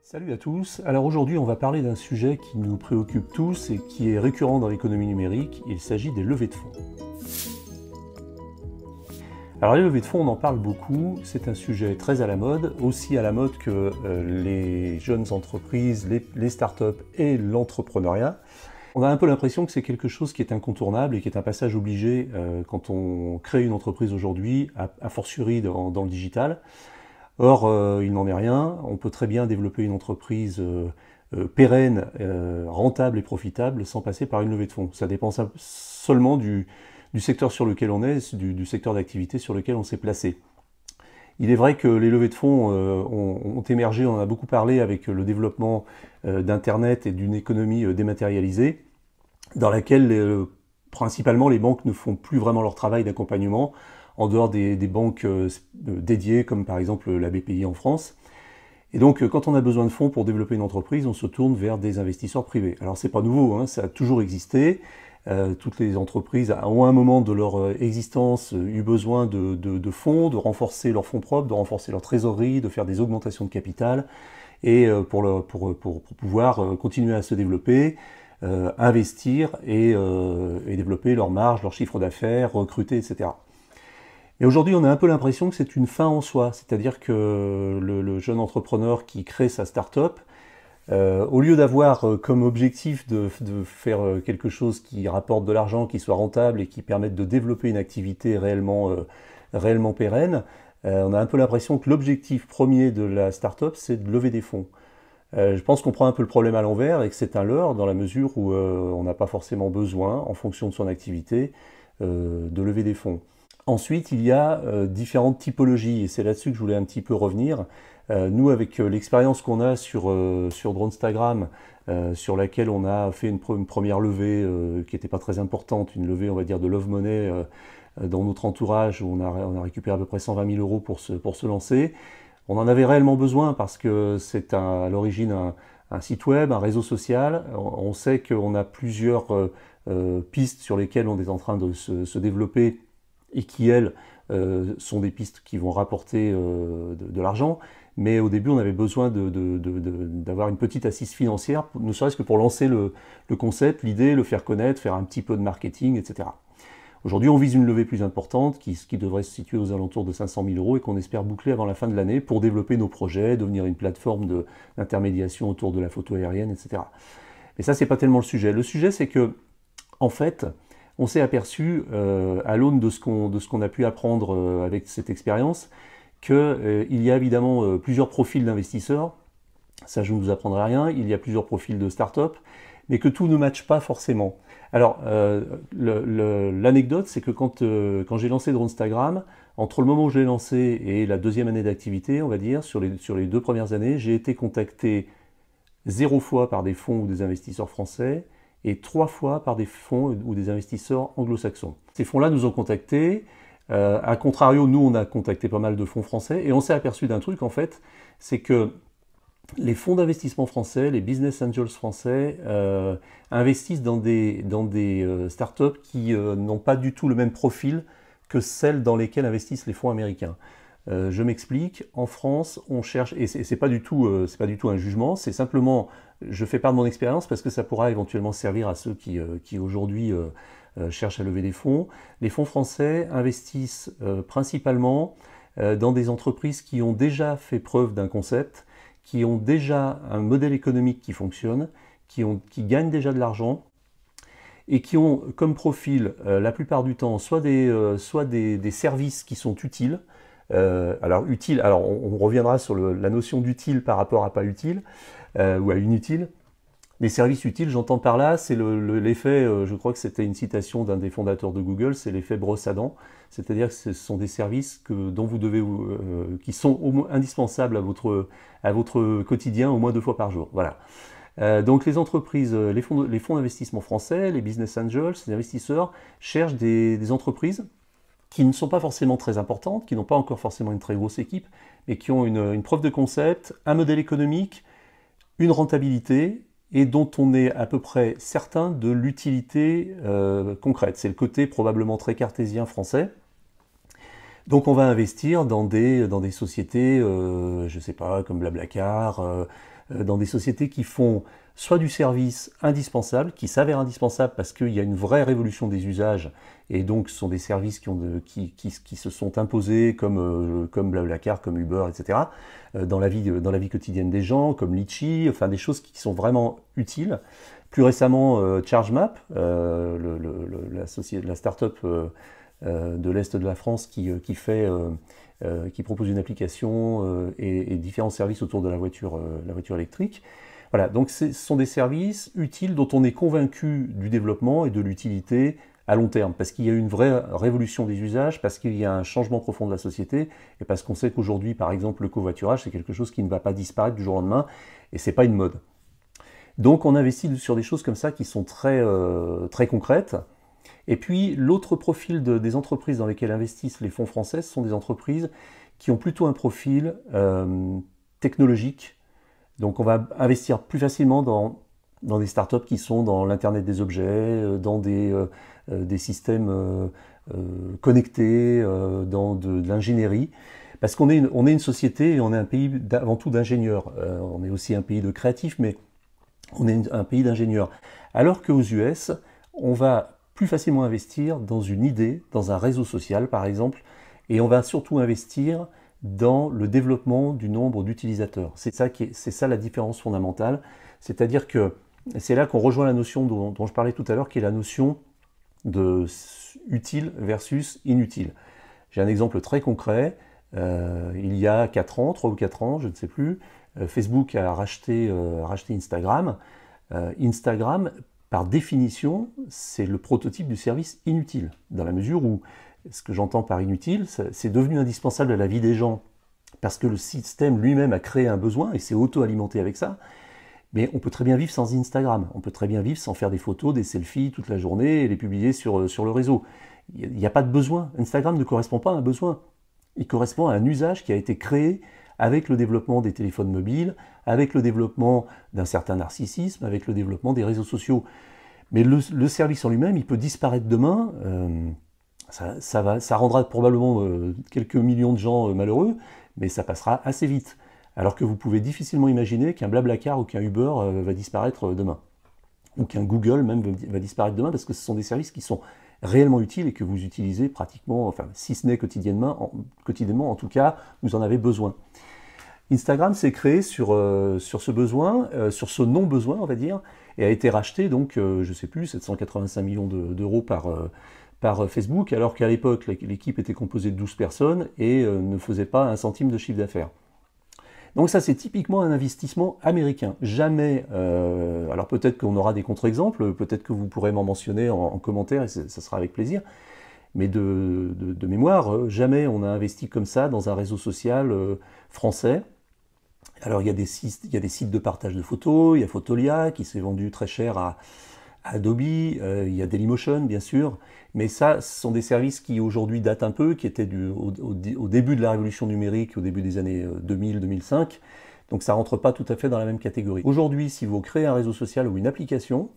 Salut à tous. Alors aujourd'hui, on va parler d'un sujet qui nous préoccupe tous et qui est récurrent dans l'économie numérique. Il s'agit des levées de fonds. Alors les levées de fonds, on en parle beaucoup. C'est un sujet très à la mode, aussi à la mode que les jeunes entreprises, les startups et l'entrepreneuriat. On a un peu l'impression que c'est quelque chose qui est incontournable et qui est un passage obligé quand on crée une entreprise aujourd'hui, a fortiori dans le digital. Or, il n'en est rien. On peut très bien développer une entreprise pérenne, rentable et profitable sans passer par une levée de fonds. Ça dépend seulement du secteur sur lequel on est, du secteur d'activité sur lequel on s'est placé. Il est vrai que les levées de fonds ont émergé, on en a beaucoup parlé avec le développement d'Internet et d'une économie dématérialisée, dans laquelle principalement les banques ne font plus vraiment leur travail d'accompagnement, en dehors des banques dédiées, comme par exemple la BPI en France. Et donc, quand on a besoin de fonds pour développer une entreprise, on se tourne vers des investisseurs privés. Alors, c'est pas nouveau, hein, ça a toujours existé. Toutes les entreprises ont à un moment de leur existence eu besoin de fonds, de renforcer leurs fonds propres, de renforcer leur trésorerie, de faire des augmentations de capital, et pour pouvoir continuer à se développer, investir et développer leur marge, leur chiffre d'affaires, recruter, etc. Et aujourd'hui, on a un peu l'impression que c'est une fin en soi, c'est-à-dire que le jeune entrepreneur qui crée sa start-up, au lieu d'avoir comme objectif de faire quelque chose qui rapporte de l'argent, qui soit rentable et qui permette de développer une activité réellement pérenne, on a un peu l'impression que l'objectif premier de la start-up, c'est de lever des fonds. Je pense qu'on prend un peu le problème à l'envers et que c'est un leurre dans la mesure où on n'a pas forcément besoin, en fonction de son activité, de lever des fonds. Ensuite, il y a différentes typologies, et c'est là-dessus que je voulais un petit peu revenir. Nous, avec l'expérience qu'on a sur Dronestagram, sur laquelle on a fait une première levée qui n'était pas très importante, une levée, on va dire, de love money dans notre entourage, où on a récupéré à peu près 120 000 euros pour se lancer. On en avait réellement besoin parce que c'est à l'origine un site web, un réseau social. On sait qu'on a plusieurs pistes sur lesquelles on est en train de se développer et qui, elles, sont des pistes qui vont rapporter de l'argent. Mais au début, on avait besoin d'avoir une petite assise financière, ne serait-ce que pour lancer le concept, l'idée, le faire connaître, faire un petit peu de marketing, etc. Aujourd'hui, on vise une levée plus importante qui devrait se situer aux alentours de 500 000 euros et qu'on espère boucler avant la fin de l'année pour développer nos projets, devenir une plateforme d'intermédiation autour de la photo aérienne, etc. Mais ça, c'est pas tellement le sujet. Le sujet, c'est que, en fait, on s'est aperçu, à l'aune de ce qu'on a pu apprendre avec cette expérience, qu'il y a évidemment plusieurs profils d'investisseurs. Ça, je ne vous apprendrai rien. Il y a plusieurs profils de start-up, mais que tout ne matche pas forcément. Alors, l'anecdote, c'est que quand j'ai lancé Dronestagram, entre le moment où je l'ai lancé et la deuxième année d'activité, on va dire, sur les 2 premières années, j'ai été contacté 0 fois par des fonds ou des investisseurs français et 3 fois par des fonds ou des investisseurs anglo-saxons. Ces fonds-là nous ont contactés. A contrario, nous, on a contacté pas mal de fonds français et on s'est aperçu d'un truc, en fait, c'est que les fonds d'investissement français, les business angels français, investissent dans des startups qui n'ont pas du tout le même profil que celles dans lesquelles investissent les fonds américains. Je m'explique, en France, on cherche, et c'est pas du tout un jugement, c'est simplement, je fais part de mon expérience parce que ça pourra éventuellement servir à ceux qui aujourd'hui cherchent à lever des fonds. Les fonds français investissent principalement dans des entreprises qui ont déjà fait preuve d'un concept, qui ont déjà un modèle économique qui fonctionne, qui gagnent déjà de l'argent, et qui ont comme profil, la plupart du temps, soit des services qui sont utiles. Alors on reviendra sur la notion d'utile par rapport à pas utile, ou à inutile. Les services utiles, j'entends par là, c'est l'effet, je crois que c'était une citation d'un des fondateurs de Google, c'est l'effet brosse à dents, c'est-à-dire que ce sont des services qui sont indispensables à votre quotidien au moins 2 fois par jour. Voilà. Donc les entreprises, les fonds d'investissement français, les business angels, les investisseurs cherchent des entreprises qui ne sont pas forcément très importantes, qui n'ont pas encore forcément une très grosse équipe, mais qui ont une preuve de concept, un modèle économique, une rentabilité, et dont on est à peu près certain de l'utilité concrète. C'est le côté probablement très cartésien français. Donc on va investir dans des sociétés, je ne sais pas, comme Blablacar, dans des sociétés qui font soit du service indispensable, qui s'avère indispensable parce qu'il y a une vraie révolution des usages, et donc ce sont des services qui se sont imposés comme Blablacar, comme Uber, etc., dans la vie quotidienne des gens, comme Litchi, enfin des choses qui sont vraiment utiles. Plus récemment, ChargeMap, la start-up de l'Est de la France qui propose une application et différents services autour de la voiture électrique. Voilà, donc ce sont des services utiles dont on est convaincu du développement et de l'utilité à long terme, parce qu'il y a eu une vraie révolution des usages, parce qu'il y a un changement profond de la société, et parce qu'on sait qu'aujourd'hui, par exemple, le covoiturage, c'est quelque chose qui ne va pas disparaître du jour au lendemain, et c'est pas une mode. Donc on investit sur des choses comme ça qui sont très concrètes. Et puis l'autre profil des entreprises dans lesquelles investissent les fonds français, ce sont des entreprises qui ont plutôt un profil technologique. Donc on va investir plus facilement dans des startups qui sont dans l'Internet des objets, dans des systèmes connectés, dans de l'ingénierie. Parce qu'on est une société et on est un pays avant tout d'ingénieurs. On est aussi un pays de créatifs, mais on est un pays d'ingénieurs. Alors qu'aux US, on va plus facilement investir dans une idée, dans un réseau social par exemple, et on va surtout investir dans le développement du nombre d'utilisateurs. C'est ça la différence fondamentale. C'est-à-dire que c'est là qu'on rejoint la notion dont je parlais tout à l'heure, qui est la notion de utile versus inutile. J'ai un exemple très concret. Il y a 4 ans, 3 ou 4 ans, je ne sais plus, Facebook a racheté Instagram. Instagram, par définition, c'est le prototype du service inutile, dans la mesure où, ce que j'entends par inutile, c'est devenu indispensable à la vie des gens, parce que le système lui-même a créé un besoin et s'est auto-alimenté avec ça. Mais on peut très bien vivre sans Instagram, on peut très bien vivre sans faire des photos, des selfies toute la journée et les publier sur le réseau. Il n'y a pas de besoin. Instagram ne correspond pas à un besoin. Il correspond à un usage qui a été créé avec le développement des téléphones mobiles, avec le développement d'un certain narcissisme, avec le développement des réseaux sociaux. Mais le service en lui-même, il peut disparaître demain. Ça rendra probablement quelques millions de gens malheureux, mais ça passera assez vite. Alors que vous pouvez difficilement imaginer qu'un Blablacar ou qu'un Uber va disparaître demain. Ou qu'un Google même va disparaître demain, parce que ce sont des services qui sont réellement utiles et que vous utilisez pratiquement, enfin si ce n'est quotidiennement, en tout cas, vous en avez besoin. Instagram s'est créé sur ce besoin, sur ce non-besoin, on va dire, et a été racheté, donc, je ne sais plus, 785 millions d'euros par Facebook, alors qu'à l'époque, l'équipe était composée de 12 personnes et ne faisait pas un centime de chiffre d'affaires. Donc ça, c'est typiquement un investissement américain. Jamais, alors peut-être qu'on aura des contre-exemples, peut-être que vous pourrez m'en mentionner en commentaire, et ça sera avec plaisir, mais de mémoire, jamais on a investi comme ça dans un réseau social français. Alors il y a des sites de partage de photos, il y a Fotolia qui s'est vendu très cher à Adobe, il y a Dailymotion bien sûr, mais ça, ce sont des services qui aujourd'hui datent un peu, qui étaient au début de la révolution numérique, au début des années 2000-2005, donc ça ne rentre pas tout à fait dans la même catégorie. Aujourd'hui, si vous créez un réseau social ou une application,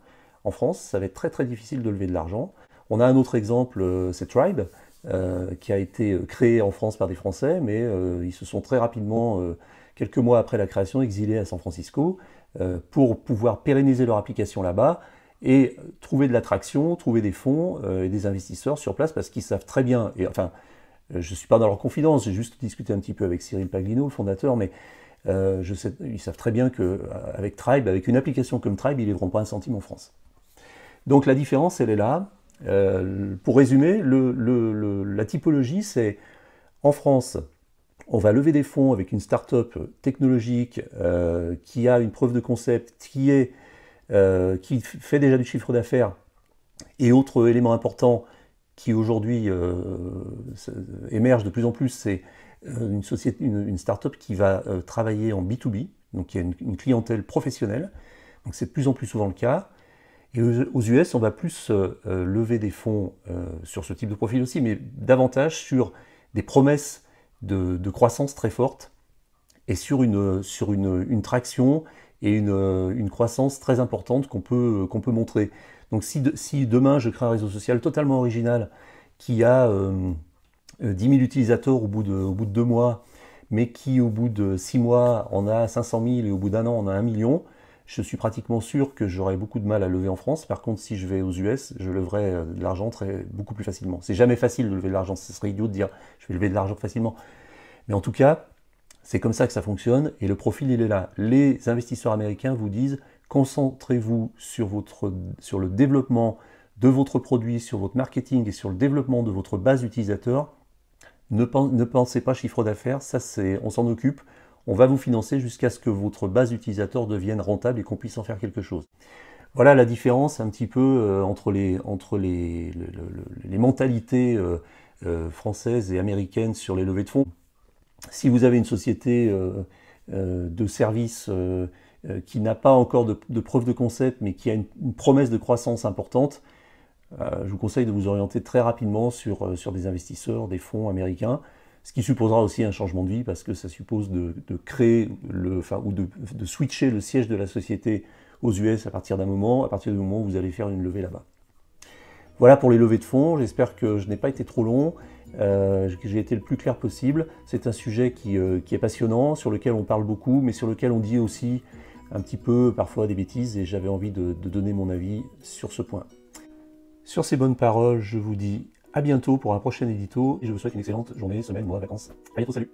en France, ça va être très très difficile de lever de l'argent. On a un autre exemple, c'est Tribe, qui a été créé en France par des Français, mais ils se sont très rapidement, quelques mois après la création, exilés à San Francisco pour pouvoir pérenniser leur application là-bas et trouver de l'attraction, trouver des fonds et des investisseurs sur place, parce qu'ils savent très bien, et enfin, je ne suis pas dans leur confidence, j'ai juste discuté un petit peu avec Cyril Paglino, le fondateur, mais ils savent très bien qu'avec Tribe, avec une application comme Tribe, ils ne lèveront pas un centime en France. Donc la différence, elle est là. Pour résumer, la typologie, c'est en France, on va lever des fonds avec une start-up technologique qui a une preuve de concept, qui fait déjà du chiffre d'affaires, et autre élément important qui aujourd'hui émerge de plus en plus, c'est une start-up qui va travailler en B2B, donc qui a une clientèle professionnelle, donc c'est de plus en plus souvent le cas. Et aux US, on va plus lever des fonds sur ce type de profil aussi, mais davantage sur des promesses de croissance très fortes et sur une traction et une croissance très importante qu'on peut montrer. Donc si demain je crée un réseau social totalement original qui a 10 000 utilisateurs au bout de 2 mois, mais qui au bout de 6 mois en a 500 000 et au bout d'un an en a 1 million, je suis pratiquement sûr que j'aurai beaucoup de mal à lever en France. Par contre, si je vais aux US, je leverai de l'argent beaucoup plus facilement. C'est jamais facile de lever de l'argent, ce serait idiot de dire je vais lever de l'argent facilement. Mais en tout cas, c'est comme ça que ça fonctionne et le profil il est là. Les investisseurs américains vous disent concentrez-vous sur le développement de votre produit, sur votre marketing et sur le développement de votre base utilisateur. Ne pensez pas chiffre d'affaires, on s'en occupe. On va vous financer jusqu'à ce que votre base utilisateur devienne rentable et qu'on puisse en faire quelque chose. Voilà la différence un petit peu entre les mentalités françaises et américaines sur les levées de fonds. Si vous avez une société de service qui n'a pas encore de preuve de concept, mais qui a une promesse de croissance importante, je vous conseille de vous orienter très rapidement sur des investisseurs, des fonds américains, ce qui supposera aussi un changement de vie parce que ça suppose de créer ou de switcher le siège de la société aux US à partir du moment où vous allez faire une levée là-bas. Voilà pour les levées de fonds, j'espère que je n'ai pas été trop long, que j'ai été le plus clair possible. C'est un sujet qui est passionnant, sur lequel on parle beaucoup, mais sur lequel on dit aussi un petit peu parfois des bêtises et j'avais envie de donner mon avis sur ce point. Sur ces bonnes paroles, je vous dis à bientôt pour un prochain édito et je vous souhaite une excellente journée, semaine, mois, vacances. À bientôt, salut!